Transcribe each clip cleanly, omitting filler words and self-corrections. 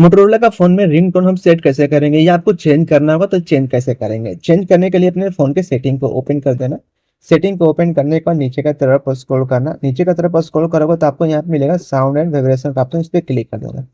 Motorola का phone में ringtone हम सेट कैसे करेंगे या आपको चेंज करना होगा तो चेंज कैसे करेंगे? चेंज करने के लिए अपने फ़ोन के सेटिंग को ओपन कर देना। सेटिंग को ओपन करने के बाद नीचे की तरफ स्क्रॉल करना। नीचे की तरफ स्क्रॉल करोगे तो आपको यहाँ पे मिलेगा साउंड एंड वाइब्रेशन का ऑप्शन, इस पे क्लिक कर देना।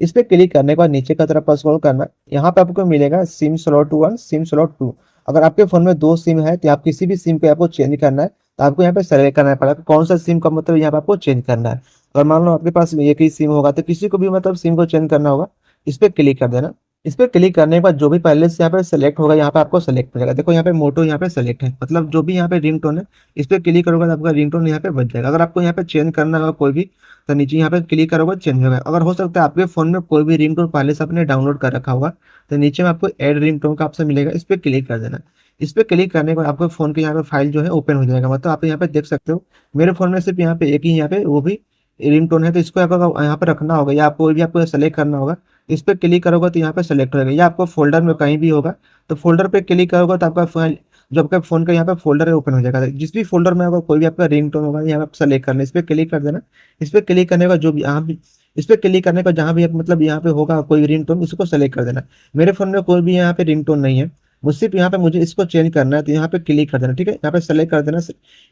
इस पे क्लिक करने के बाद नीचे की तरफ स्क्रॉल करना। यहाँ पे आपको मिलेगा सिम स्लॉट 1, सिम स्लॉट 2। अगर आपके फ़ोन में 2 सिम है तो आप किसी भी सिम पे आपको चेंज करना है तो आपको यहाँ पे सेलेक्ट करना पड़ेगा कौन सा सिम का मतलब यहाँ पे आपको चेंज करना है। अगर मान लो आपके पास एक ही सिम होगा तो किसी को भी मतलब सिम को चेंज करना होगा, इस पे क्लिक कर देना। इस पे क्लिक करने के बाद जो भी पहले से यहाँ पे सेलेक्ट होगा यहाँ पे आपको सेलेक्ट मिलेगा। देखो यहाँ पे मोटो यहाँ पे सेलेक्ट है, मतलब जो भी यहाँ पे रिंगटोन है इस पे क्लिक करोगे तो आपका रिंगटोन यहाँ पे बच जाएगा। अगर आपको यहाँ पे चेंज करना होगा कोई भी तो नीचे यहाँ पे क्लिक करोगे चेंज होगा। अगर हो सकता है आपके फोन में कोई भी रिंगटोन पहले से आपने डाउनलोड कर रखा होगा तो नीचे में आपको ऐड रिंगटोन का ऑप्शन मिलेगा, इस पे क्लिक कर देना। इस पे क्लिक करने के बाद आपके फोन के यहाँ पे फाइल जो है ओपन हो जाएगा। मतलब आप यहाँ पे देख सकते हो मेरे फोन में सिर्फ यहाँ पे एक ही यहाँ पे वो भी रिंगटोन है, तो इसको आपको यहाँ पे रखना होगा या कोई भी आपको सेलेक्ट करना होगा। इस पे क्लिक करोगे तो यहाँ पे सेलेक्ट होगा या आपको फोल्डर में कहीं भी होगा तो फोल्डर पे क्लिक करोगे तो आपका फाइल जो आपका फोन का यहाँ पे फोल्डर है ओपन हो जाएगा। जिस भी फोल्डर में होगा कोई भी आपका रिंगटोन होगा यहाँ पे सेलेक्ट करना, इस पे क्लिक कर देना। इस पे क्लिक करने का जो भी यहाँ भी इस पे क्लिक करने का जहाँ भी मतलब यहाँ पे होगा कोई रिंगटोन उसको सेलेक्ट कर देना। मेरे फोन में कोई भी यहाँ पे रिंगटोन नहीं है, मुझे सिर्फ यहाँ पे मुझे इसको चेंज करना है तो यहाँ पे क्लिक कर देना। ठीक है, यहाँ पे सेलेक्ट कर देना।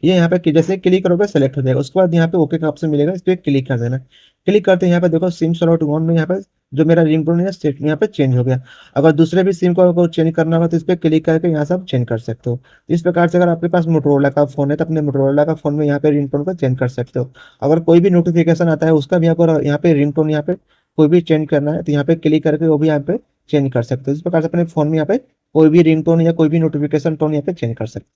ये यहाँ पे जैसे क्लिक करोगे सेलेक्ट हो जाएगा। उसके बाद यहाँ पे ओके का ऑप्शन मिलेगा, इस पे क्लिक कर देना। क्लिक करते हैं यहाँ पे देखो सिम स्लॉट 1 में यहाँ पे जो मेरा रिंगटोन है सेट यहाँ पे चेंज हो गया। अगर दूसरे भी सिम को अगर चेंज करना होगा तो इस पे क्लिक करके यहाँ से आप चेंज कर सकते हो। इस प्रकार से अगर आपके पास मोटोरोला का फोन है तो अपने मोटोरोला का फोन में यहाँ पे रिंगटोन को चेंज कर सकते हो। अगर कोई भी नोटिफिकेशन आता है उसका भी आपको यहाँ पे रिंगटोन यहाँ पे कोई भी चेंज करना है तो यहाँ पे क्लिक करके वो भी यहाँ पे चेंज कर सकते हो। इस प्रकार से अपने फोन में यहाँ पे कोई भी रिंगटोन या कोई भी नोटिफिकेशन टोन यहाँ पे चेंज कर सकते हो।